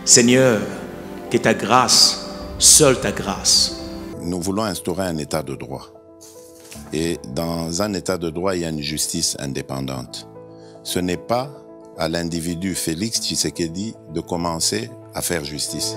Seigneur, que ta grâce, seule ta grâce. Nous voulons instaurer un état de droit. Et dans un état de droit, il y a une justice indépendante. Ce n'est pas à l'individu Félix Tshisekedi de commencer à faire justice.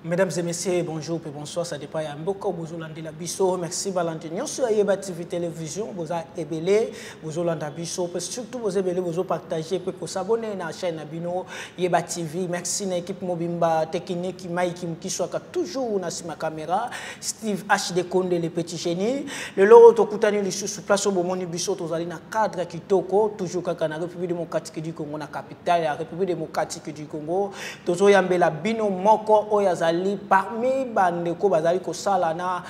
Mesdames et messieurs, bonjour et bonsoir, ça dépend. Il y a beaucoup de la biso. Merci Valentin. Sur Ayeba TV Télévision, vous avez ébélé, vous avez la biso, surtout vous avez ébélé, vous avez partagé, vous avez abonné à la chaîne Abino Ayeba TV. Merci à l'équipe Mobimba technique qui soit toujours dans ma caméra. Steve HD Konde, le petit génie. Le lot au Koutani, le sous place au Bomoni Biso, vous allez dans le cadre qui toko, toujours quand la République démocratique du Congo, la capitale, la République démocratique du Congo. Toujours Yambela Bino Moko Oyazali. Parmi bandeko bazali ko salana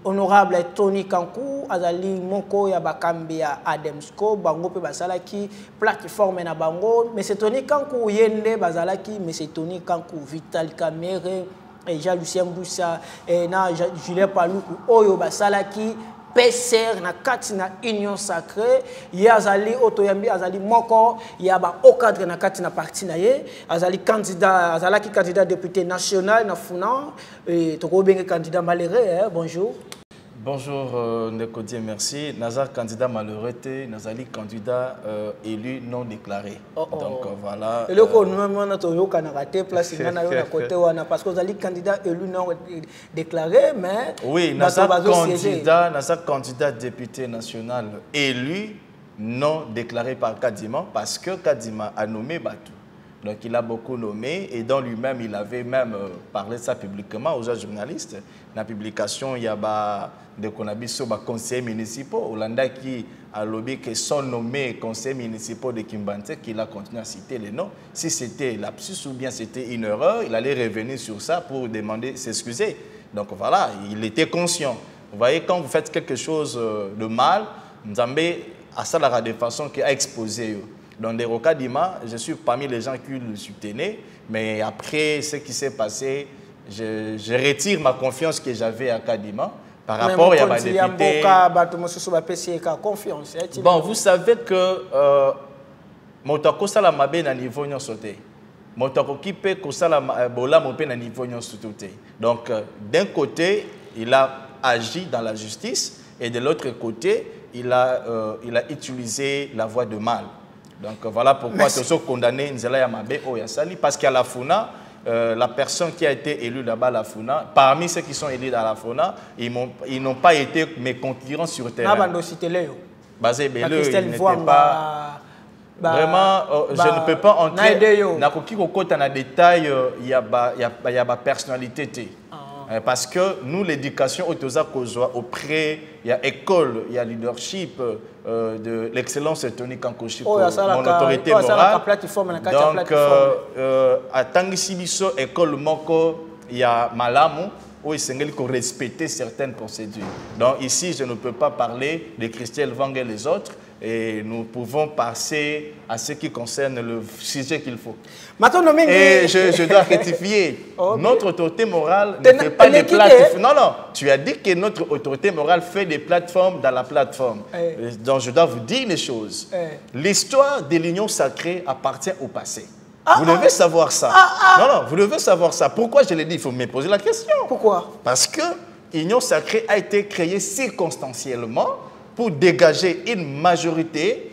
honorable Tony Kankou azali moko ya bakambi ya Ademsko bango pe basalaki plateforme na bango mais c'est Tony Kankou yende bazalaki mais c'est Tony Kankou Vital Kamerhe et Jean-Lucien Boussa et na Julien Paluku oyo basalaki PCR na kati na union sacrée ya azali otoyambi azali moko ya ba au cadre na kati na parti na ye azali candidat azalaki candidat député national na Funa et toko benga candidat malheureux bonjour. Bonjour Nekodie, merci. Nazar candidat malheureux, Nazali candidat élu non déclaré. Donc voilà. Et le coup nous on a toujours raté place na yo na côté wana parce que Nazali candidat élu non déclaré mais oui, Nazar candidat député national élu non déclaré par Kadima parce que Kadima a nommé Batou. Donc il a beaucoup nommé et dans lui-même, il avait même parlé de ça publiquement aux journalistes. Dans la publication, il y a des conseillers municipaux. Hollanda qui a lobby que sont nommés conseillers municipaux de Kimbante, qu'il a continué à citer les noms. Si c'était lapsus ou bien c'était une erreur, il allait revenir sur ça pour demander s'excuser. Donc voilà, il était conscient. Vous voyez, quand vous faites quelque chose de mal, Nzambé a ça de façon qui a exposé. Dans des Rokadima, je suis parmi les gens qui le soutenaient, mais après ce qui s'est passé, je retire ma confiance que j'avais à Kadima par rapport à ma députée. Bon, vous savez que Motako Salamabe na niveau nyon sauté. Motako Kipe Kosala Bola Mopé na niveau nyon sauté. Donc, d'un côté, il a agi dans la justice et de l'autre côté, il a utilisé la voie de mal. Donc voilà pourquoi tous ceux condamnés Nzela Yamabe Oyasali parce qu'à la Funa, la personne qui a été élue là-bas à la Funa, parmi ceux qui sont élus à la Funa, ils n'ont pas été mes concurrents sur terrain. Basé Beleu, il n'était pas... Vraiment, je ne peux pas entrer dans les détails, il y a ma personnalité. Parce que nous, l'éducation auprès, il y a école, il y a leadership de l'excellence Tony Kankoshi, mon autorité morale. Donc, à Tangisibiso, école Moko, il y a Malamu, où il faut respecter certaines procédures. Donc ici, je ne peux pas parler de Christelle Wang et les autres. Et nous pouvons passer à ce qui concerne le sujet qu'il faut. Et je dois rectifier. Notre autorité morale ne fait pas des plateformes. Non, non. Tu as dit que notre autorité morale fait des plateformes dans la plateforme. Donc je dois vous dire les choses. L'histoire de l'union sacrée appartient au passé. Vous devez savoir ça. Non, non, vous devez savoir ça. Pourquoi je l'ai dit? Il faut me poser la question. Pourquoi? Parce que l'union sacrée a été créée circonstanciellement pour dégager une majorité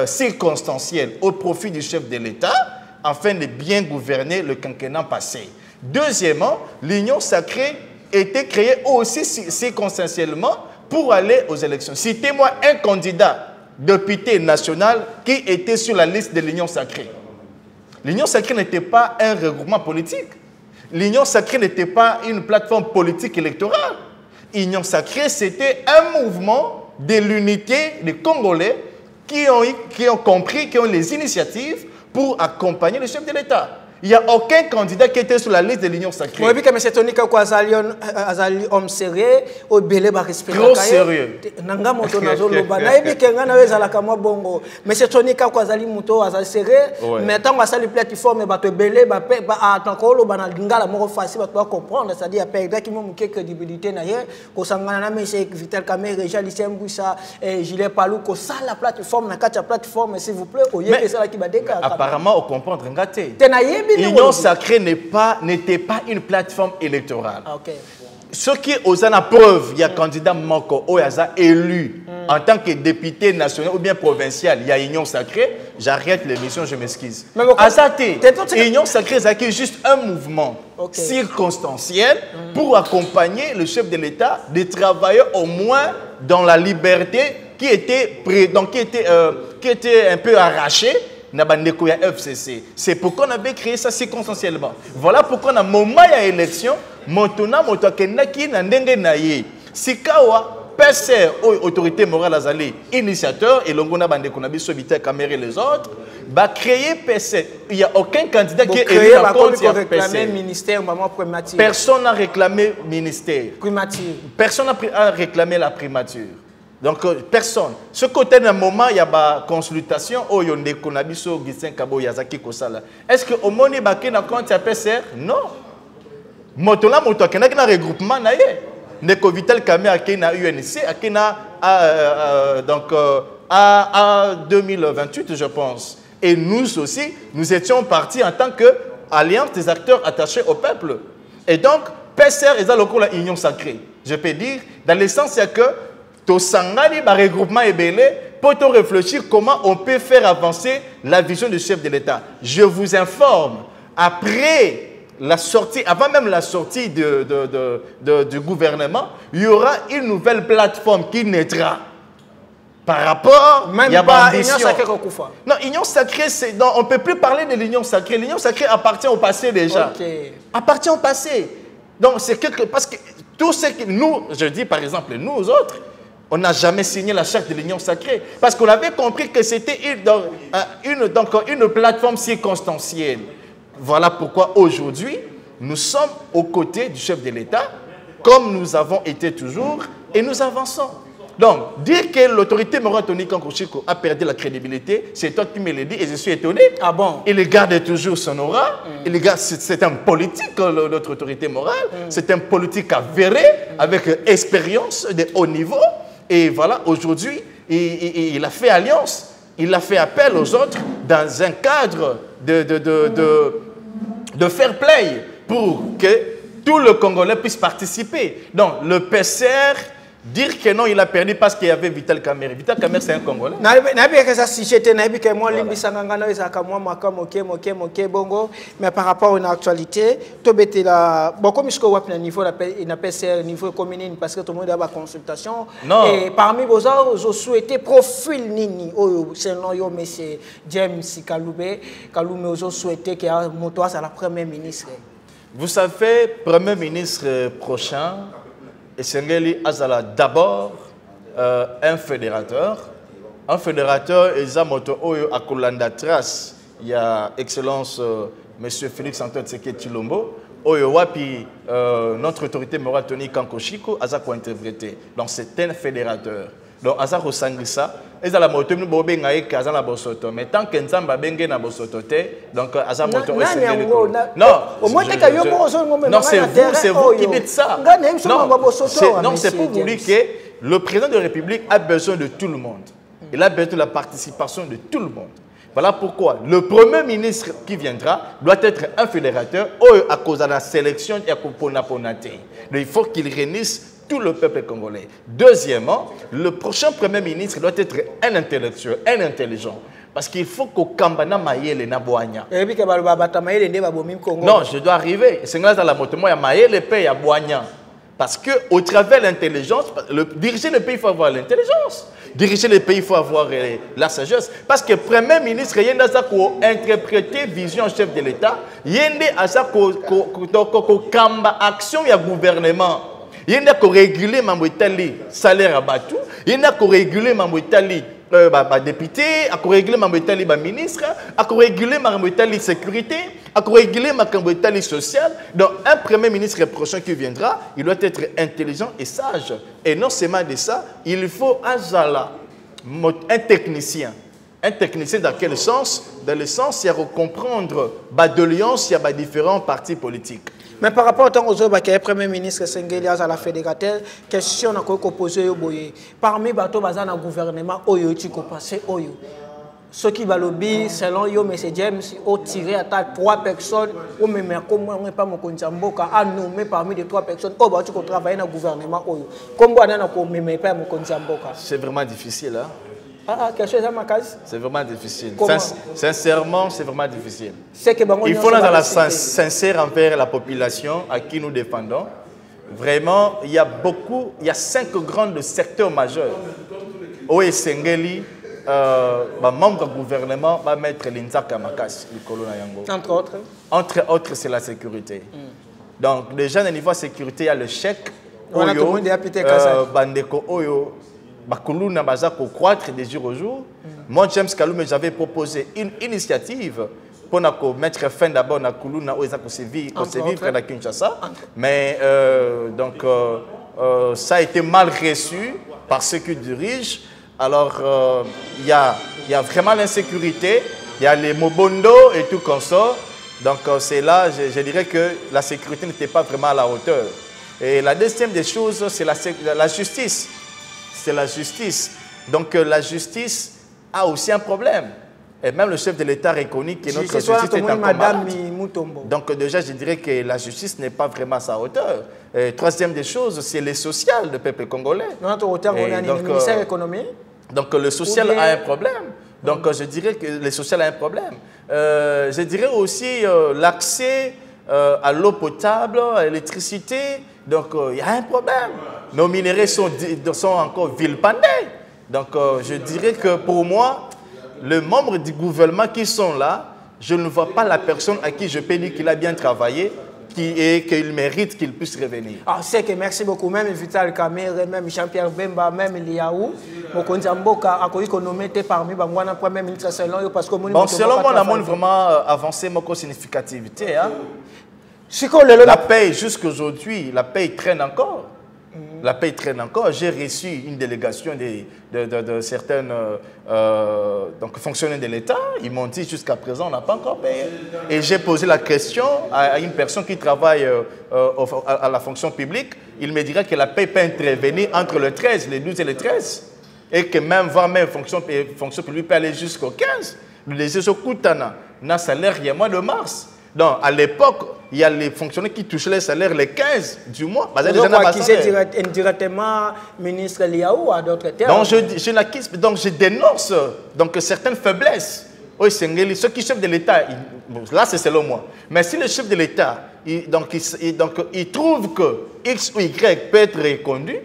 circonstancielle au profit du chef de l'État afin de bien gouverner le quinquennat passé. Deuxièmement, l'union sacrée était créée aussi circonstanciellement pour aller aux élections. Citez-moi un candidat député national qui était sur la liste de l'union sacrée. L'union sacrée n'était pas un regroupement politique. l'Union sacrée n'était pas une plateforme politique électorale. L'Union sacrée, c'était un mouvement de l'unité des Congolais qui ont compris, qui ont les initiatives pour accompagner le chef de l'État. Il n'y a aucun candidat qui était sur la liste de l'Union sacrée. Moi, je dis que M. Tony Azali homme sérieux, au belé ba respect. Trop sérieux. Nanga moto nazo loba. Na ebi kenga na weza la kamwa bongo. M. Tony Azali moto azali sérieux. Mais tant que ça les plateformes ba te belé ba attends loba na ngala moko facile ba comprendre, c'est-à-dire perdre qui mo crédibilité na ye ko sangana na M. Vital Kamerhe, Jean Lucien Mboussa, Gilles Palou ko ça la plateforme na kati plateforme s'il vous plaît, oye ça la ki ba deka. Apparemment on comprendre ngate. L'Union sacrée n'était pas une plateforme électorale. Okay. Ce qui est aux preuve, il y a un candidat Moko Oyaza élu en tant que député national ou bien provincial. Il y a Union sacrée. J'arrête l'émission, je m'excuse. Azate, Union sacrée, c'est juste un mouvement circonstanciel pour accompagner le chef de l'État de travailler au moins dans la liberté qui était un peu arrachée. FCC. C'est pourquoi on avait créé ça circonstanciellement. Voilà pourquoi, dans le moment de l'élection, Motona Motokenaki Nandenge Naye. Sikawa, PSR, autorité morale azali, initiateur, et l'ongona bande konabi Sobita Kamerhe et les autres, va créer PSR. Il n'y a aucun candidat qui est élu à compte de PSR. Personne n'a réclamé ministère. Personne n'a réclamé la primature. Donc, personne. Ce côté d'un moment, il y a une consultation. Oh, il y a des konabiso, Gissin Kabo, Yazaki Kosala. Est-ce que au moment où il y a un compte de PCR? Non. Motola, motola, il y a un regroupement. Neko Vital Kamerhe, il y a UNC, donc, à 2028, je pense. Et nous aussi, nous étions partis en tant qu'alliance des acteurs attachés au peuple. Et donc, PCR est dans l'union sacrée. Je peux dire, dans l'essence, il y a que Tosangani, le regroupement est belé pour réfléchir comment on peut faire avancer la vision du chef de l'État. Je vous informe, après la sortie, avant même la sortie du gouvernement, il y aura une nouvelle plateforme qui naîtra. Par rapport même à l'Union sacrée. Non, l'Union sacrée, on ne peut plus parler de l'Union sacrée. L'Union sacrée appartient au passé déjà. Appartient au passé. Donc, c'est parce que tout ce que nous, je dis par exemple, nous autres, on n'a jamais signé la charte de l'Union sacrée. Parce qu'on avait compris que c'était une plateforme circonstancielle. Voilà pourquoi aujourd'hui, nous sommes aux côtés du chef de l'État, comme nous avons été toujours, et nous avançons. Donc, dire que l'autorité morale Tony Kanko Chiko a perdu la crédibilité, c'est toi qui me le dis et je suis étonné. Ah bon? Il garde toujours son aura. C'est un politique, notre autorité morale. C'est un politique avéré, avec expérience de haut niveau. Et voilà, aujourd'hui, il a fait alliance, il a fait appel aux autres dans un cadre de fair play pour que tout le Congolais puisse participer. Donc, le PCR, dire que non, il a perdu parce qu'il y avait Vital Kamerhe. Vital Kamerhe, c'est un Congolais. Mais par rapport à une actualité, beaucoup de niveau niveau communal parce que tout le monde a une consultation. Non. Et parmi vos autres, je souhaitais profil Nini. C'est non, M. James Kaloumé. Kaloumé, je souhaitais qu'il y ait un motoir à la première ministre. Vous savez, premier ministre prochain, Essengeli Azala d'abord un fédérateur. Un fédérateur, Ezamoto Oyo Akolanda Trace, il y a Excellence M. Félix Antoine Tshisekedi Tshilombo, Oyo Wapi, notre autorité morale Tony Kanko Chiko, Azako interprété. Donc c'est un fédérateur. Donc Azako Sangrissa, Ezala Moto Bobe Ngaye Kazana Bosoto. Mais tant que Nzamba Benge na Bosoto te, donc Azamoto Essengeli. Non, non, c'est vous qui dites ça. Non, c'est pour vous dire que le président de la République a besoin de tout le monde. Il a besoin de la participation de tout le monde. Voilà pourquoi le premier ministre qui viendra doit être un fédérateur à cause de la sélection et à Ponaponate. Il faut qu'il réunisse tout le peuple congolais. Deuxièmement, le prochain premier ministre doit être un intellectuel, un intelligent. Parce qu'il faut qu'au Kambana Mayele na Boanya. Non, je dois arriver. C'est dans la moto, moi, il y a Mayele et il y a Boanya. Parce qu'au travers de l'intelligence, diriger le pays, il faut avoir l'intelligence. Diriger le pays, il faut avoir la sagesse. Parce que le Premier ministre, il y a interpréter vision chef de l'État, il y a action du gouvernement. Il y a réguler le salaire à Batou, il y a réguler le député, à réguler le ministre, à réguler la sécurité, à réguler la sociale. Donc, un premier ministre prochain qui viendra, il doit être intelligent et sage. Et non seulement de ça, il faut un technicien. Un technicien dans quel sens? Dans le sens, il y a comprendre de l'alliance, il y a différents partis politiques. Mais par rapport au temps où le Premier ministre Sengeli à la fédérateur, question qu'on pose parmi les gouvernement, ceux qui va lobby, selon yo, M. James, ont tiré à 3 personnes, ou même pas mon Konzamboka, a nommé parmi les 3 personnes, oh, bah, tu travailles dans le gouvernement. Comment on ne pas mon Konzamboka? C'est vraiment difficile, hein? Quelque chose à ma case? C'est vraiment difficile. Sincèrement, c'est vraiment difficile. Il faut être sincère envers la population à qui nous défendons. Vraiment, il y a 5 grands secteurs majeurs. Sengeli, membre du gouvernement va mettre l'Inzaka Makas, entre autres. Entre autres, c'est la sécurité. Donc, déjà, au niveau de la sécurité, il y a le chèque. Bandeko Oyo. Bakuluna baza ko croître de jour au jour. Moi, James Kalume, j'avais proposé une initiative pour mettre fin d'abord à Kuluna où ils ont vivre à Kinshasa. Mais donc ça a été mal reçu par ceux qui dirigent. Alors il y a vraiment l'insécurité, il y a les mobondo et tout comme ça. Donc c'est là, je dirais que la sécurité n'était pas vraiment à la hauteur. Et la deuxième des choses, c'est la justice. C'est la justice. Donc la justice a aussi un problème. Et même le chef de l'État reconnaît que notre justice est encore malade. Donc déjà, je dirais que la justice n'est pas vraiment à sa hauteur. Et troisième des choses, c'est le social du peuple congolais. Donc le social a un problème. Donc je dirais que le social a un problème. Je dirais aussi l'accès à l'eau potable, à l'électricité. Donc il y a un problème. Nos minéraux sont encore villependés. Donc je dirais que pour moi, les membres du gouvernement qui sont là, je ne vois pas la personne à qui je peux dire qu'il a bien travaillé et qu'il mérite qu'il puisse revenir. Ah, c'est que merci beaucoup. Même Vital Kamerhe, même Jean-Pierre Bemba, même Liaou, Mokonzi Mboka, a nommé parmi les Premier ministre selon parce que bon, selon moi, on a vraiment avancé mon significativité. Hein? La paix, jusqu'aujourd'hui, la paix traîne encore. La paix traîne encore. J'ai reçu une délégation de certains fonctionnaires de l'État. Ils m'ont dit jusqu'à présent, on n'a pas encore payé. Et j'ai posé la question à une personne qui travaille à la fonction publique. Il me dirait que la paix peut intervenir entre le 13, le 12 et le 13. Et que même fonction publique peut aller jusqu'au 15. Les Koutana n'a salaire il y a mois de mars. Donc, à l'époque, il y a les fonctionnaires qui touchaient les salaires les 15 du mois. Qui c'est indirectement ministre Liaou à d'autres termes. Donc, je dénonce certaines faiblesses. Ceux qui chefs de l'État, là c'est selon moi. Mais si le chef de l'État, il trouve que X ou Y peut être reconduit,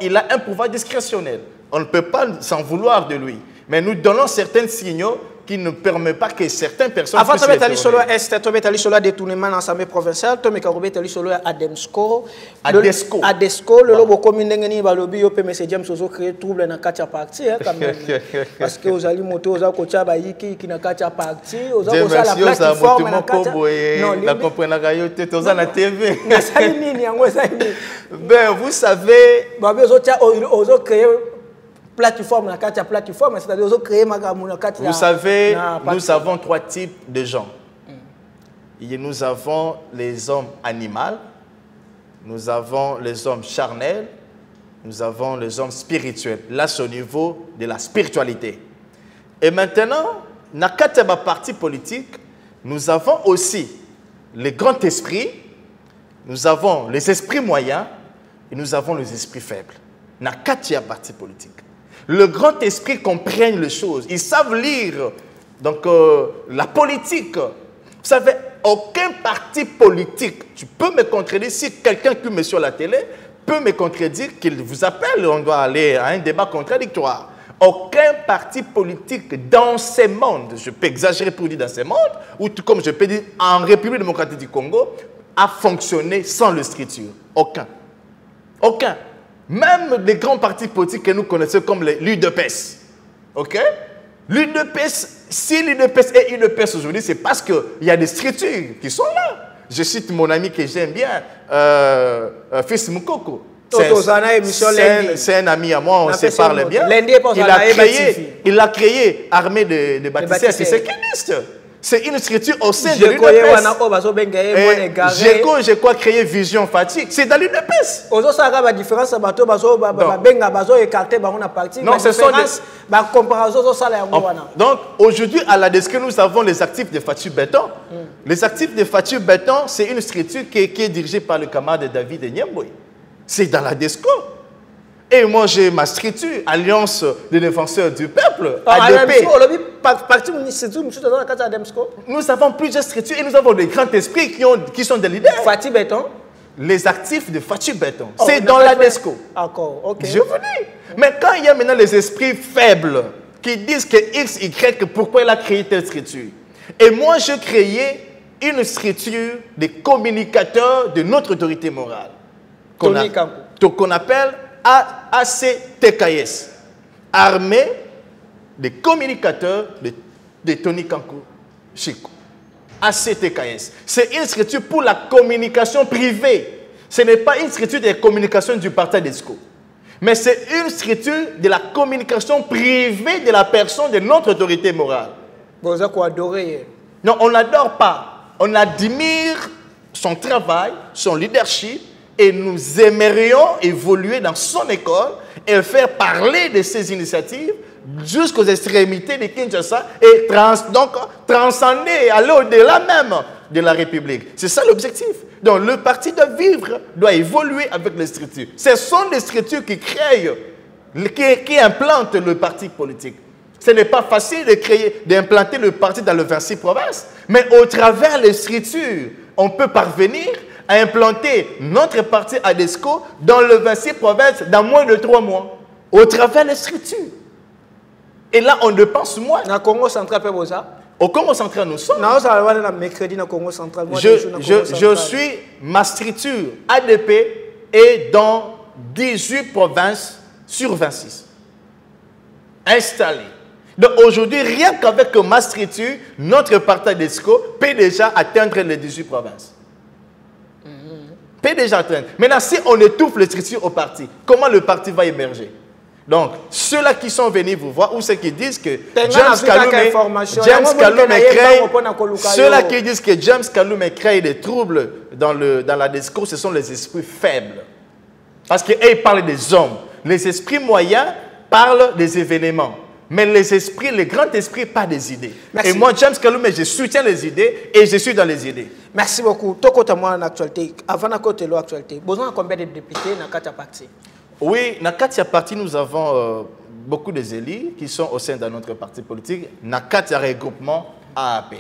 il a un pouvoir discrétionnel. On ne peut pas s'en vouloir de lui. Mais nous donnons certains signaux qui ne permet pas que certaines personnes avant de aller sur le détournement dans l'Assemblée provinciale, tu as sur le Adesco. Adesco, le lobo commune d'Engeni Balobi, au M. James Ozo créé trouble dans le parti quand même. Parce que vous allez monter aux Akocha Baïki qui n'a qu'à parti, aux Akocha la plateforme. Non, la TV. Ben, vous savez. Ozo créé plateforme, c'est-à-dire vous savez, nous avons 3 types de gens. Nous avons les hommes animaux, nous avons les hommes charnels, nous avons les hommes spirituels. Là, c'est au niveau de la spiritualité. Et maintenant, dans le parti politique, nous avons aussi les grands esprits, nous avons les esprits moyens et nous avons les esprits faibles. Dans le parti politique. Le grand esprit comprennent les choses. Ils savent lire donc, la politique. Vous savez, aucun parti politique, tu peux me contredire si quelqu'un qui me sur la télé peut me contredire qu'il vous appelle, on doit aller à un débat contradictoire. Aucun parti politique dans ce monde, je peux exagérer pour dire dans ce monde, ou tout comme je peux dire en République démocratique du Congo, a fonctionné sans le structure. Aucun. Aucun. Même les grands partis politiques que nous connaissons comme l'UDPS. OK? L'UDPS, si l'UDPS est UDPS aujourd'hui, c'est parce qu'il y a des structures qui sont là. Je cite mon ami que j'aime bien, Fils Moukoko. C'est un ami à moi, on se parle bien. Il a créé Armée de bâtisseurs, c'est sécuristes. C'est une structure au sein de l'UDPS. Je crois créer Vision Fatigue. C'est dans l'UDPS. Non, ce sont donc, aujourd'hui, à la DESCO, nous avons les actifs de Fatigue Béton. Les actifs de Fatigue Béton, c'est une structure qui est dirigée par le camarade David Nyemboy. C'est dans la DESCO. Et moi, j'ai ma structure, Alliance des défenseurs du peuple, ADP. Nous avons plusieurs structures et nous avons des grands esprits qui sont des leaders. Fatih Béton. Les actifs de Fatih Béton. C'est dans la DESCO. D'accord, ok. Je vous dis. Mais quand il y a maintenant les esprits faibles qui disent que X, Y, pourquoi il a créé telle structure. Et moi, j'ai créé une structure de communicateurs de notre autorité morale. Qu'on appelle ACTKS, Armée des communicateurs de Tony Kankou Chico. ACTKS. C'est une structure pour la communication privée. Ce n'est pas une structure de communication du parti DESCO. Mais c'est une structure de la communication privée de la personne de notre autorité morale. Vous avez quoi adorer? Non, on n'adore pas. On admire son travail, son leadership. Et nous aimerions évoluer dans son école et faire parler de ces initiatives jusqu'aux extrémités de Kinshasa et donc transcender, aller au-delà même de la République. C'est ça l'objectif. Donc le parti doit vivre, doit évoluer avec les structures. Ce sont les structures qui créent, qui implantent le parti politique. Ce n'est pas facile de créer, d'implanter le parti dans le 26 provinces, mais au travers des structures, on peut parvenir à implanter notre parti ADESCO dans le 26 provinces dans moins de 3 mois, au travers des structures. Et là, on dépense moins. Au Congo central, au Congo central, nous sommes. Je suis ma structure ADP est dans 18 provinces sur 26. Installée. Donc aujourd'hui, rien qu'avec ma structure, notre parti ADESCO peut déjà atteindre les 18 provinces. Peut déjà atteindre. Maintenant, si on étouffe les structures au parti, comment le parti va émerger? Donc, ceux-là qui sont venus vous voir, ou ceux qui disent que James Kalume crée des troubles dans la DESCO, ce sont les esprits faibles. Parce qu'ils parlent des hommes. Les esprits moyens parlent des événements. Mais les esprits, les grands esprits, pas des idées. Merci. Et moi, James Kalume, je soutiens les idées et je suis dans les idées. Merci beaucoup. Toko moi en actualité. Avant de côté l'actualité, besoin de combien de députés dans Katia Parti? Oui, dans Katia Parti, nous avons beaucoup d'élus qui sont au sein de notre parti politique. Dans Katia regroupement AAP.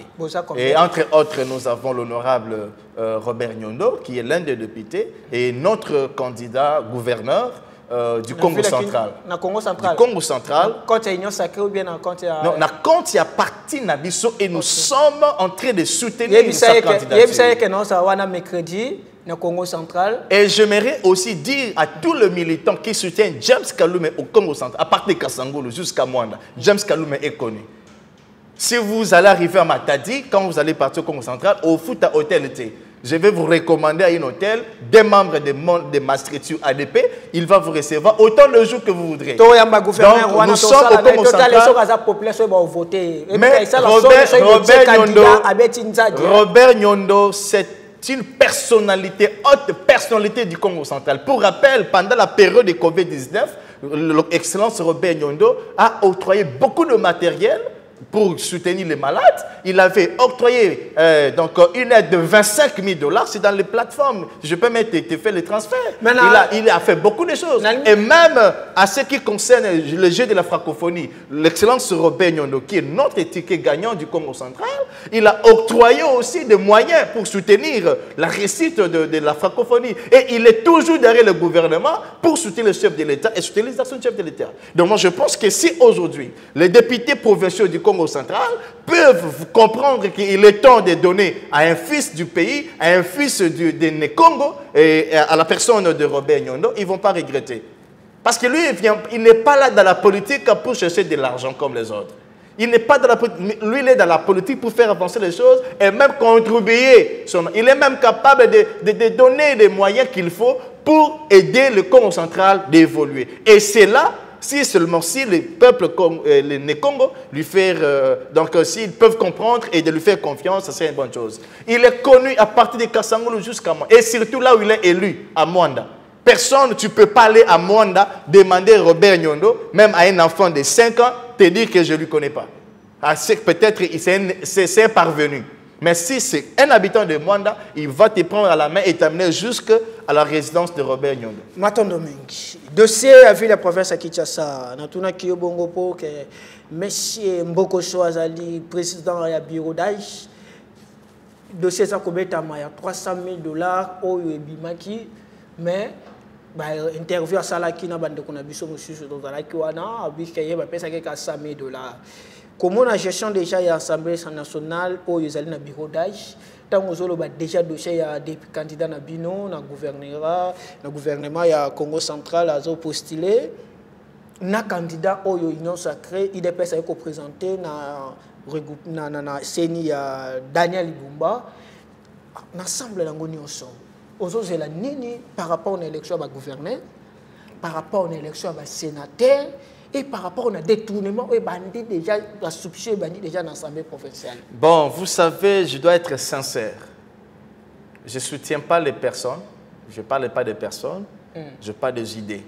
Et entre autres, nous avons l'honorable Robert Nyondo, qui est l'un des députés, et notre candidat gouverneur du Congo central. Du Congo central. Quand il y a union sacrée ou bien quand il y a... Non, quand il y a parti Nabiso et nous sommes en train de soutenir sa candidature. Congo central. Et j'aimerais aussi dire à tous les militants qui soutiennent James Kalume au Congo central, à partir de Kassangolo jusqu'à Mwanda, James Kalume est connu. Si vous allez arriver à Matadi, quand vous allez partir au Congo central, au Futa Hotel, je vais vous recommander à un hôtel, des membres de ma structure ADP, il va vous recevoir autant de jours que vous voudrez. Donc, nous sommes au Congo central. Mais Robert Nyondo, c'est une personnalité, haute personnalité du Congo central. Pour rappel, pendant la période de Covid-19, l'excellence Robert Nyondo a octroyé beaucoup de matériel pour soutenir les malades. Il avait octroyé donc une aide de 25 000 $. C'est dans les plateformes. Je peux mettre te faire les transferts. Il a fait beaucoup de choses. Et même à ce qui concerne le jeu de la francophonie, l'excellence Robert Nyondo, qui est notre ticket gagnant du Congo central, il a octroyé aussi des moyens pour soutenir la réussite de la francophonie. Et il est toujours derrière le gouvernement pour soutenir le chef de l'État et soutenir les actions du chef de l'État. Donc moi je pense que si aujourd'hui les députés provinciaux du Congo central peuvent comprendre qu'il est temps de donner à un fils du pays, à un fils de Congo et à la personne de Robert Nyondo, ils ne vont pas regretter. Parce que lui, il n'est pas là dans la politique pour chercher de l'argent comme les autres. Il n'est pas dans la politique, lui il est dans la politique pour faire avancer les choses et même contribuer. Il est même capable de donner les moyens qu'il faut pour aider le Congo central d'évoluer. Et c'est là, si seulement si les peuples, les Congo, lui faire, donc s'ils peuvent comprendre et de lui faire confiance, ça c'est une bonne chose. Il est connu à partir de Kassangolo jusqu'à Mwanda. Et surtout là où il est élu, à Mwanda. Personne, tu ne peux pas aller à Mwanda demander Robert Nyondo, même à un enfant de 5 ans, te dire que je ne lui connais pas. Peut-être c'est un parvenu. Mais si c'est un habitant de Mwanda, il va te prendre à la main et t'amener jusqu'à la résidence de Robert Nyondo. Maton Domingue, dossier à la province à Kinshasa, Natuna Kiyobongo pour que M. Mboko Soazali, président du bureau d'âge, dossier ça combien de 300 000 $, au Bimaki, mais interview à Salaki na bande qu'on a vu sur monsieur dans la Kiwana, a vu qu'il y a pas 100 000 $. Comment la gestion déjà l'Assemblée nationale au Yezali na bureau d'âge, tant que déjà dossier des candidats na bino na gouvernement ya Congo central a postulé na candidat au Union sacrée il est passé à présenter na CENI Daniel Ibumba l'ensemble la ngoni ensemble aux la nini par rapport à l'élection à gouverneur, par rapport à l'élection à sénateur et par rapport au détournement et bandit déjà la soupçon bandit déjà dans l'Assemblée provinciale. Bon, vous savez, je dois être sincère. Je ne soutiens pas les personnes, je ne parle pas des personnes, je parle des idées.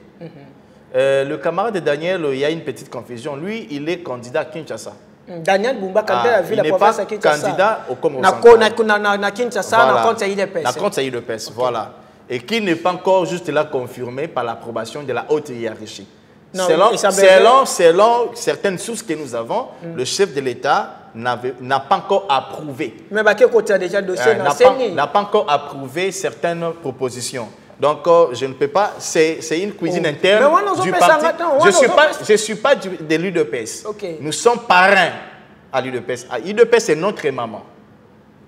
Le camarade de Daniel, il y a une petite confusion. Lui, il est candidat à Kinshasa. Daniel Bumba, candidat à la province à Kinshasa. Candidat au Congo central. Na Kinshasa, na compte IDPS. Na compte IDPS, voilà. Et qui n'est pas encore juste là confirmé par l'approbation de la haute hiérarchie. Non, selon certaines sources que nous avons, le chef de l'État n'a pas encore approuvé. Mais quel côté déjà dossier n'a pas encore approuvé certaines propositions. Donc, je ne peux pas. C'est une cuisine interne du parti. Je ne suis pas de l'UDPS. Okay. Nous sommes parrains à l'UDPS. L'UDPS, c'est notre maman.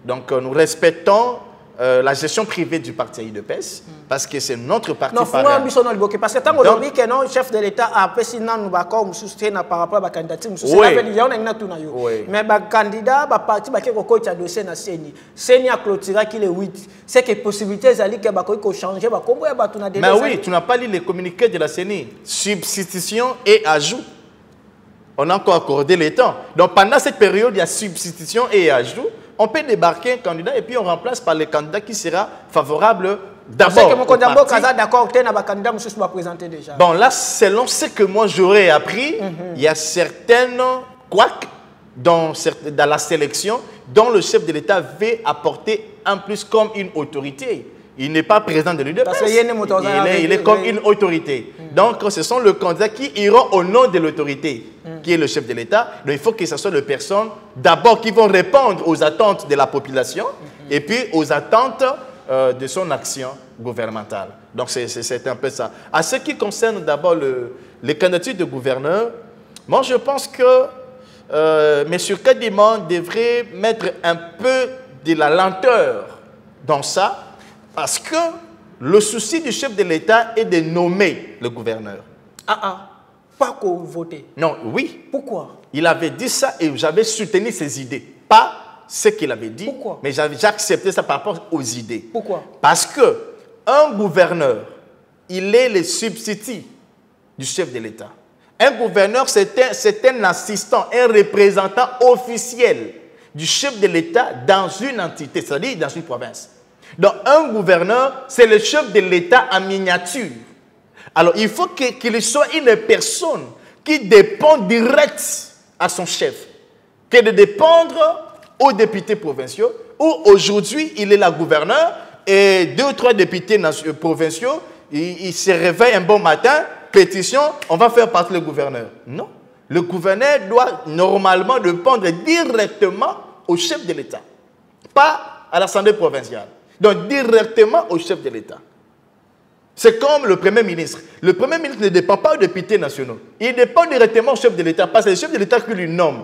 Donc, nous respectons la gestion privée du parti UDPS parce que c'est notre parti parrain. Non, parce que tant aujourd'hui que le chef de l'État a apprécié par rapport à la candidature, mais le candidat, le parti qui a dossier na CENI. CENI a clôturé qu'il est 8. C'est que possibilité d'aller que changer. Mais oui, tu n'as pas lu les communiqués de la CENI. Substitution et ajout. On a encore accordé les temps. Donc pendant cette période, il y a substitution et ajout. On peut débarquer un candidat et puis on remplace par le candidat qui sera favorable d'abord. Bon, là, selon ce que moi j'aurais appris, il y a certaines couacs dans la sélection dont le chef de l'État veut apporter en plus comme une autorité. Il n'est pas président de l'UDPS. Il est comme une autorité. Donc, ce sont les candidats qui iront au nom de l'autorité, qui est le chef de l'État. Donc, il faut que ce soit les personnes, d'abord, qui vont répondre aux attentes de la population et puis aux attentes de son action gouvernementale. Donc, c'est un peu ça. À ce qui concerne d'abord les candidatures de gouverneur, moi, je pense que M. Kadima devrait mettre un peu de la lenteur dans ça. Parce que le souci du chef de l'État est de nommer le gouverneur. Pas qu'on vote. Non, oui. Pourquoi? Il avait dit ça et j'avais soutenu ses idées. Pas ce qu'il avait dit, pourquoi? Mais j'ai accepté ça par rapport aux idées. Pourquoi? Parce qu'un gouverneur, il est le substitut du chef de l'État. Un gouverneur, c'est un assistant, un représentant officiel du chef de l'État dans une entité, c'est-à-dire dans une province. Donc, un gouverneur, c'est le chef de l'État en miniature. Alors, il faut qu'il soit une personne qui dépend direct à son chef. que de dépendre aux députés provinciaux, où aujourd'hui, il est la gouverneure et 2 ou 3 députés provinciaux, ils se réveillent un bon matin, pétition, on va faire partie le gouverneur. Non. Le gouverneur doit normalement répondre directement au chef de l'État, pas à l'Assemblée provinciale. Donc, directement au chef de l'État. C'est comme le Premier ministre. Le Premier ministre ne dépend pas aux députés nationaux. Il dépend directement au chef de l'État, parce que c'est le chef de l'État qui lui nomme.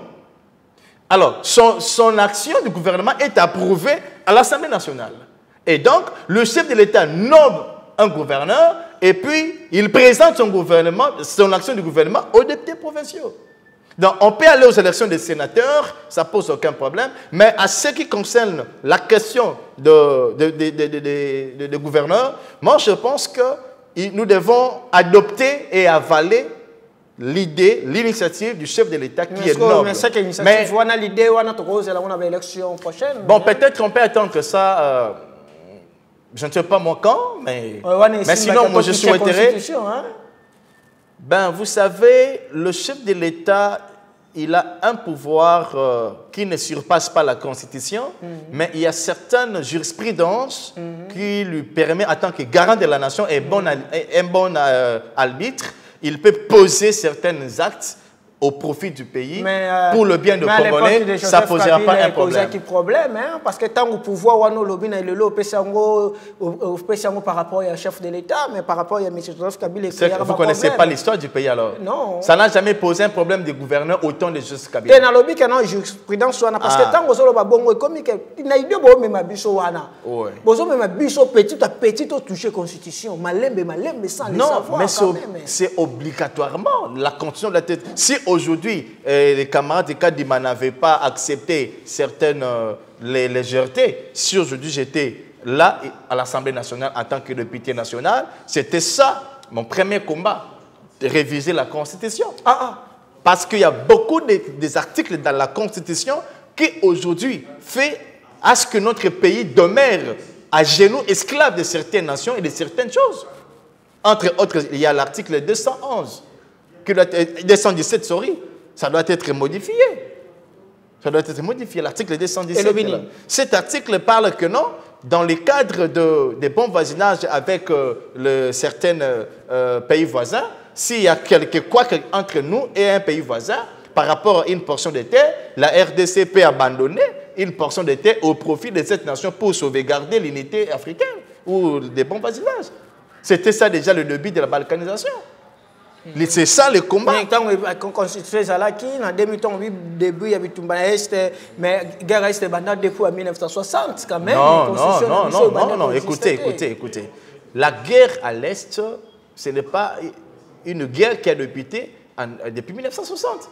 Alors, son action du gouvernement est approuvée à l'Assemblée nationale. Et donc, le chef de l'État nomme un gouverneur et puis il présente son action du gouvernement aux députés provinciaux. Donc, on peut aller aux élections des sénateurs, ça ne pose aucun problème, mais à ce qui concerne la question de gouverneurs, moi je pense que nous devons adopter et avaler l'idée, l'initiative du chef de l'État qui est noble. Mais c'est l'initiative, on a l'idée, on a l'élection prochaine. Bon, peut-être qu'on peut attendre que ça, je ne sais pas moi quand, mais sinon, moi je souhaiterais... Ben, vous savez, le chef de l'État, il a un pouvoir qui ne surpasse pas la Constitution, mais il y a certaines jurisprudences qui lui permettent, en tant que garant de la nation et un bon arbitre, il peut poser certains actes au profit du pays, pour le bien de Congolais, ça ne posera pas un problème. Parce que tant au pouvoir, on a lobby par rapport au chef de l'État, mais par rapport à M. Joseph Kabila, vous ne connaissez pas l'histoire du pays alors? Non. Ça n'a jamais posé un problème de gouverneur autant de Joseph Kabila. Il y a un lobby qui a une jurisprudence, parce que tant que il y a une petit toucher la Constitution. Non, mais c'est obligatoirement la Constitution de la tête. Si aujourd'hui, les camarades de Kadima n'avaient pas accepté certaines légèretés, si aujourd'hui j'étais là à l'Assemblée nationale en tant que député national, c'était ça mon premier combat, de réviser la Constitution. Parce qu'il y a beaucoup des articles dans la Constitution qui aujourd'hui fait à ce que notre pays demeure à genoux esclave de certaines nations et de certaines choses. Entre autres, il y a l'article 211. 217, sorry, ça doit être modifié. Ça doit être modifié, l'article 217. Cet article parle que non, dans le cadre des bons voisinages avec certains pays voisins, s'il y a quoi entre nous et un pays voisin, par rapport à une portion de terre, la RDC peut abandonner une portion de terre au profit de cette nation pour sauvegarder l'unité africaine ou des bons voisinages. C'était ça déjà le début de la balkanisation. C'est ça le combat. Quand on constitue Zalaki, en 2000, début, il y avait mais la guerre reste depuis 1960 quand même. Non, écoutez. La guerre à l'Est, ce n'est pas une guerre qui a débuté depuis 1960.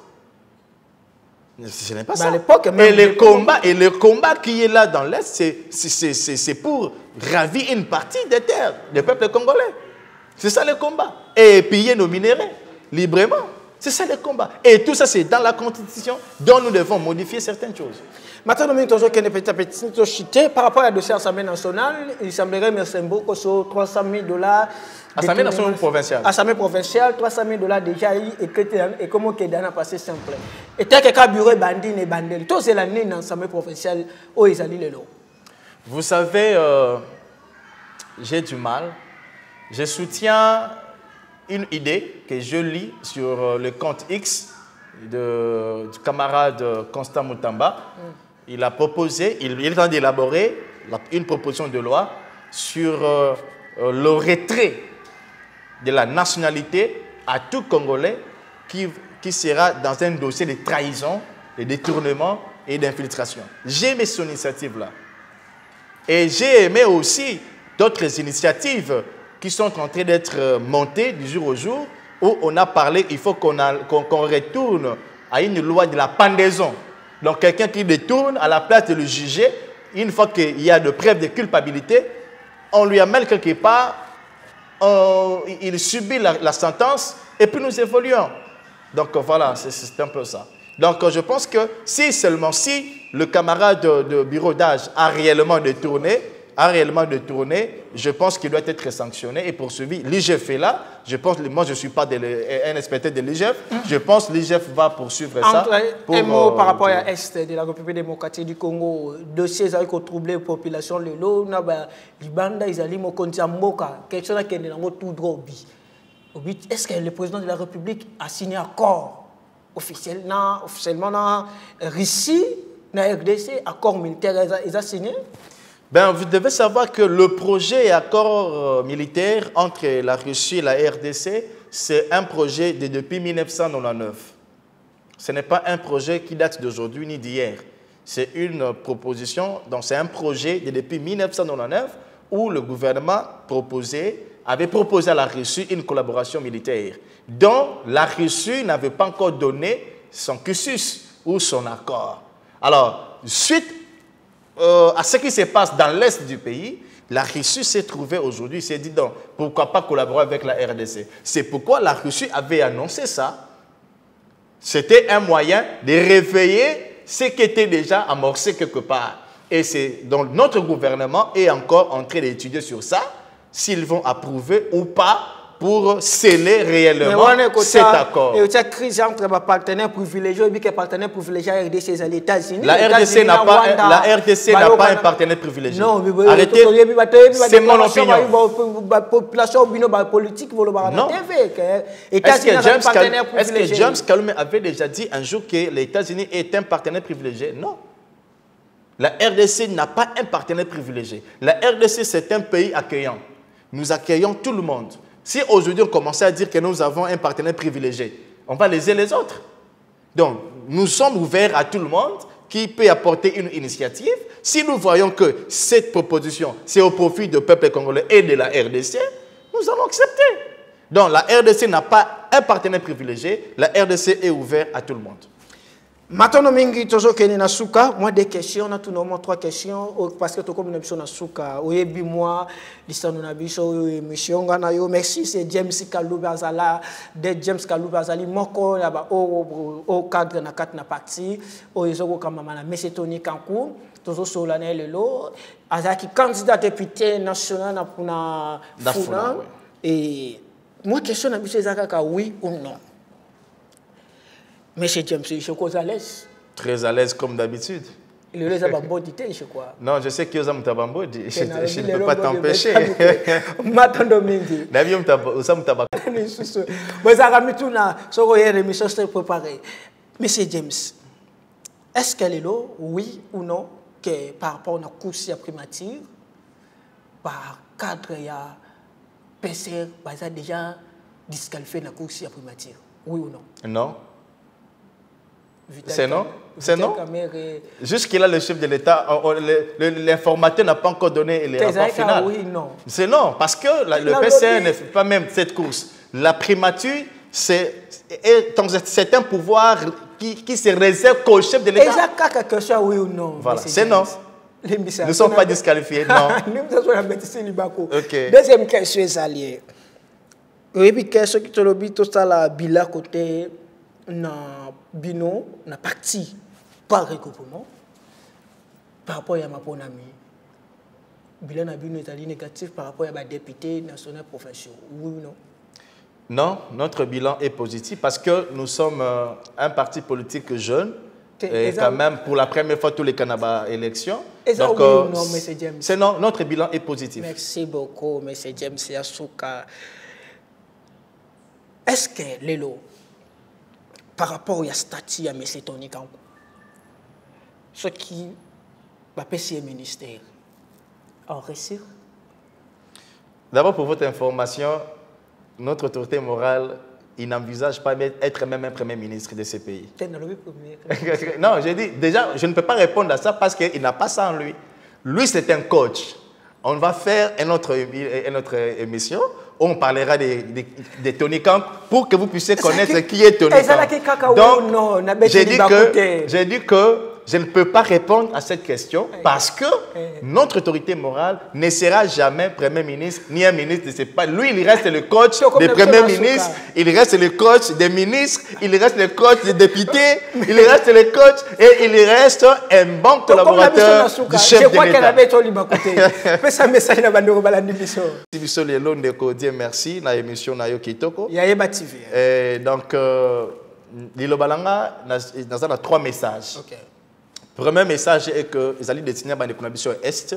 Ce n'est pas ça. Et le combat qui est là dans l'Est, c'est pour ravir une partie des terres du peuple congolais. C'est ça le combat. Et piller nos minéraux librement. C'est ça le combat. Et tout ça, c'est dans la Constitution dont nous devons modifier certaines choses. Maintenant, nous avons petit chité par rapport à la dossier de l'Assemblée nationale. Il semblerait que beaucoup sur $300,000. Assemblée nationale ou provinciale? Assemblée provinciale, $300,000 déjà et comment il a passé simple. Et tant que le bureau bandit et bandel, tout c'est l'année dans l'Assemblée provinciale où ils allaient le lot. Vous savez, j'ai du mal. Je soutiens une idée que je lis sur le compte X du camarade Constant Moutamba. Il a proposé, il est en train d'élaborer une proposition de loi sur le retrait de la nationalité à tout Congolais qui sera dans un dossier de trahison, de détournement et d'infiltration. J'ai aimé son initiative-là. Et j'ai aimé aussi d'autres initiatives qui sont en train d'être montées du jour au jour, où on a parlé, il faut qu'on retourne à une loi de la pendaison. Donc quelqu'un qui détourne, à la place de le juger, une fois qu'il y a de preuves de culpabilité, on lui amène quelque part, il subit la sentence, et puis nous évoluons. Donc voilà, c'est un peu ça. Donc je pense que si le camarade de bureau d'âge a réellement détourné, a réellement détourné, je pense qu'il doit être sanctionné et poursuivi. L'IGF est là. Je pense, moi, je ne suis pas un inspecteur de l'IGF. Je pense que l'IGF va poursuivre ça. Un mot par rapport à l'Est de la République démocratique du Congo, dossiers qui ont troublé la population, les Libanda, ils allaient quelque chose qui est tout droit. Est-ce que le président de la République a signé un accord officiellement dans Russie, dans la RDC, accord militaire, ils ont signé? Ben, vous devez savoir que le projet accord militaire entre la Russie et la RDC, c'est un projet depuis 1999. Ce n'est pas un projet qui date d'aujourd'hui ni d'hier. C'est une proposition, donc c'est un projet depuis 1999 où le gouvernement avait proposé à la Russie une collaboration militaire dont la Russie n'avait pas encore donné son cursus ou son accord. Alors, suite à ce qui se passe dans l'Est du pays, la Russie s'est trouvée aujourd'hui, s'est dit donc, pourquoi pas collaborer avec la RDC? C'est pourquoi la Russie avait annoncé ça. C'était un moyen de réveiller ce qui était déjà amorcé quelque part. Et c'est donc notre gouvernement est encore en train d'étudier sur ça, s'ils vont approuver ou pas pour sceller réellement cet accord. Et il y a une crise entre les partenaires privilégiés et les partenaires privilégiés à RDC et les États-Unis. La RDC n'a pas un partenaire privilégié. Non, arrêtez, c'est mon opinion. La population politique va le voir non. Est-ce que James Kalume avait déjà dit un jour que les États-Unis est un partenaire privilégié? Non. La RDC n'a pas un partenaire privilégié. La RDC, c'est un pays accueillant. Nous accueillons tout le monde. Si aujourd'hui on commençait à dire que nous avons un partenaire privilégié, on va léser les autres. Donc, nous sommes ouverts à tout le monde qui peut apporter une initiative. Si nous voyons que cette proposition, c'est au profit du peuple congolais et de la RDC, nous allons accepter. Donc, la RDC n'a pas un partenaire privilégié. La RDC est ouverte à tout le monde. Maintenant, moi des questions, on a 3 questions parce que tu comme une souka. Moi, merci, c'est James Kalubazala, de James Kalubazali, moko au cadre na 4 na parti, au ezoko kamama mais c'est Tony Kankou, toujours solane lelo, azaki candidat député national na Funa. Et moi question na biso ezaka oui ou non. Monsieur James, je suis à l'aise. Très à l'aise comme d'habitude. Il est à Bambodi, je crois. Non, je sais qu'il est à Bambodi. Je ne peux pas t'empêcher. Maintenant, Mingi. Navium Tabak. Vous avez mis tout là, sur une émission préparée. Monsieur James, est-ce qu'elle est là, oui ou non, que par rapport à la course primature, par cadre, il y a PCR, vous avez déjà disqualifié la course primature? Oui ou non? Non. C'est non? C'est non? Jusqu'à là, le chef de l'État, l'informateur n'a pas encore donné le rapport final. Oui, non. C'est non, parce que le PCR ne fait pas même cette course. La primature, c'est un pouvoir qui se réserve qu'au chef de l'État. Est-ce que oui ou non? Voilà, c'est non. Nous ne sommes pas disqualifiés, non. Okay. Deuxième question, c'est allié. Oui, puis question qui te le dit, tout ça, la bila côté. Na bino na parti par regroupement par rapport à ma bonne amie bilan na bino est négatif par rapport à ma député national professionnel oui ou non? Non, notre bilan est positif parce que nous sommes un parti politique jeune et quand même pour la première fois tous les Canada élections. Donc oui non, monsieur James. C'est non, notre bilan est positif. Merci beaucoup monsieur James Yasuka. Est-ce que Lelo par rapport au statut de M. Tony Kankou, ce qui va passer au ministère, en réussir? D'abord, pour votre information, notre autorité morale, il n'envisage pas d'être même un premier ministre de ce pays. Non, j'ai dit, déjà, je ne peux pas répondre à ça parce qu'il n'a pas ça en lui. Lui, c'est un coach. On va faire une autre émission. On parlera de Tony Kankou pour que vous puissiez connaître qui est Tony Kankou. Donc, j'ai dit que je ne peux pas répondre à cette question parce que notre autorité morale ne sera jamais Premier ministre ni un ministre. Lui, il reste le coach des premiers ministres, il reste le coach des ministres, il reste le coach des députés, il reste le coach et il reste un bon collaborateur du chef de l'État. Merci na émission na yo kitoko. Donc Lilobalanga n'a 3 messages. Premier message est que les alliés destinés à l'économie Est,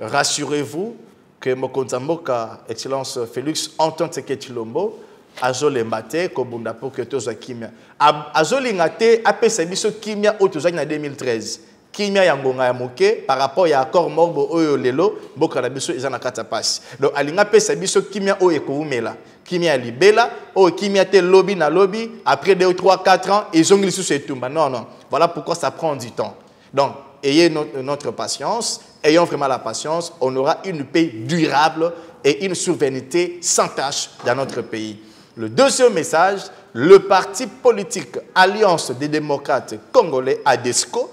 rassurez-vous que Mokonzamboka, Excellence Félix, entend ce qu'est Chilombo, Azole Mbate, Kobunda pour que tous Kimia. Azole Ngate a fait sa Kimia au en 2013. Kimia Yangonga Yamoke par rapport à l'accord Morbo Oyo Lelo, Bokanabiso Izana Katapasi. Donc, Alinga Pesa Biso Kimia O Ekoumela. Kimia Libela, O Kimia Te Lobby na Lobby, après 2 ou 3, 4 ans, ils ont glissé sur Tumba. Non, non. Voilà pourquoi ça prend du temps. Donc, ayez notre patience, ayons vraiment la patience, on aura une paix durable et une souveraineté sans tâche dans notre pays. Le deuxième message, le parti politique Alliance des démocrates congolais, ADESCO,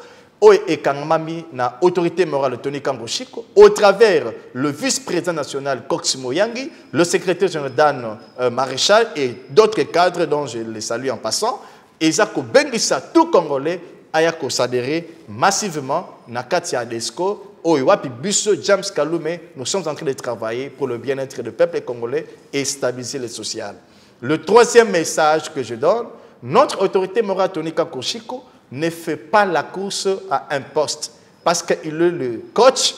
et Kangmami na autorité morale Tony Kango Chiko, au travers le vice-président national Cox Moyangi, le secrétaire général Dan Maréchal et d'autres cadres dont je les salue en passant, Ezako Bengissa, tout Congolais, ayako s'adhérer massivement na Katia Adesco, Oiwapi Busso, James Kalume, nous sommes en train de travailler pour le bien-être du peuple congolais et stabiliser le social. Le troisième message que je donne, notre autorité morale Tony Kango Chiko ne fait pas la course à un poste parce qu'il est le coach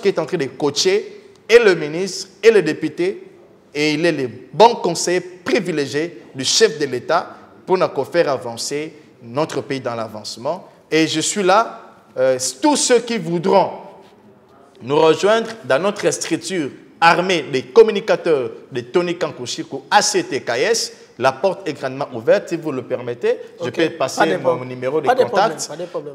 qui est en train de coacher et le ministre et le député et il est le bon conseiller privilégié du chef de l'État pour nous faire avancer notre pays dans l'avancement. Et je suis là, tous ceux qui voudront nous rejoindre dans notre structure armée des communicateurs de Tony Kango Chiko ACTKS, la porte est grandement ouverte, si vous le permettez. Je peux passer mon numéro de contact.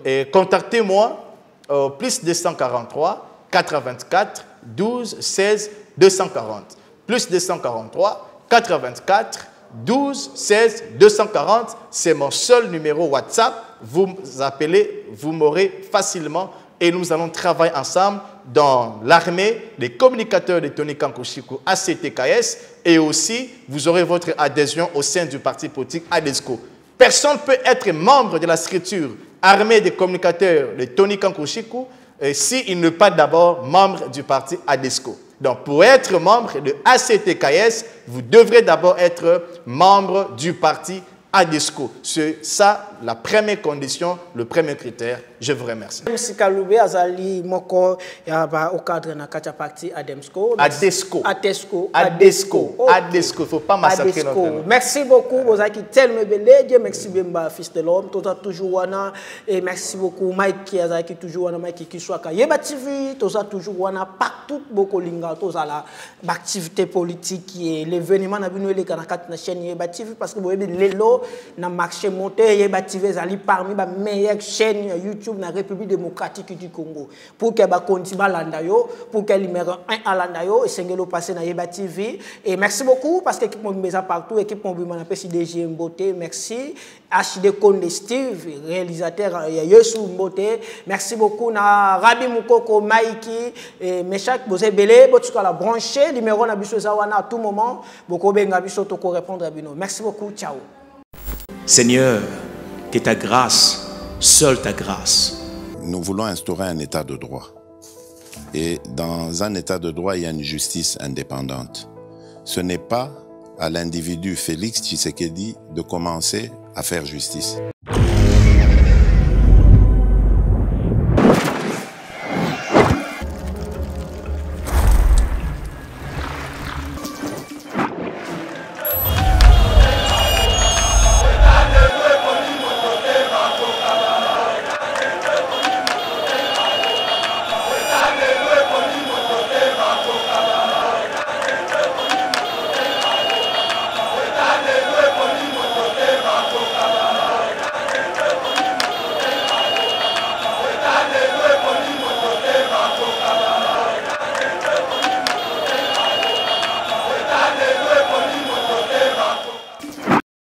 Et contactez-moi au plus 243 84 12 16 240. Plus 243 84 12 16 240. C'est mon seul numéro WhatsApp. Vous appelez, vous m'aurez facilement et nous allons travailler ensemble dans l'armée des communicateurs de Tony Kango Chiko ACTKS et aussi vous aurez votre adhésion au sein du parti politique ADESCO. Personne ne peut être membre de la structure armée des communicateurs de Tony Kango Chiko s'il n'est pas d'abord membre du parti ADESCO. Donc pour être membre de ACTKS, vous devrez d'abord être membre du parti ADESCO. C'est ça la première condition, le premier critère. Je vous remercie. Merci Kaloube azali moko ya ba au cadre na katia parti ADESCO. ADESCO. ADESCO. ADESCO. ADESCO. Faut pas massacrer notre nom. Merci beaucoup Bozaki tellement belé. Dieu merci Bemba fils de l'homme. Tota toujours wana et merci beaucoup Mike qui azaki toujours wana Mike qui soit ka Yeba TV. Tota toujours wana partout beaucoup linga tota la activité politique qui est l'événement na bino le kana na chaîne Yeba TV parce que vous voyez lelo na marché monté Yeba TV azali parmi ba meilleure chaîne YouTube na République démocratique du Congo pour que ba konti balanda yo pour que numéro 1 alanda yo et sengelo passer na Yeba TV et merci beaucoup parce que équipe mon beza partout équipe mon bima na pesi DG Mbote merci HD Konde Steve réalisateur Yesu Mbote merci beaucoup na Rabi Mukoko Maiki et Meshak Bozebele botuka la brancher numéro na biso zawana à tout moment boko benga biso to ko répondre à bino merci beaucoup ciao. Seigneur, que ta grâce, seule ta grâce. Nous voulons instaurer un état de droit. Et dans un état de droit, il y a une justice indépendante. Ce n'est pas à l'individu Félix Tshisekedi de commencer à faire justice.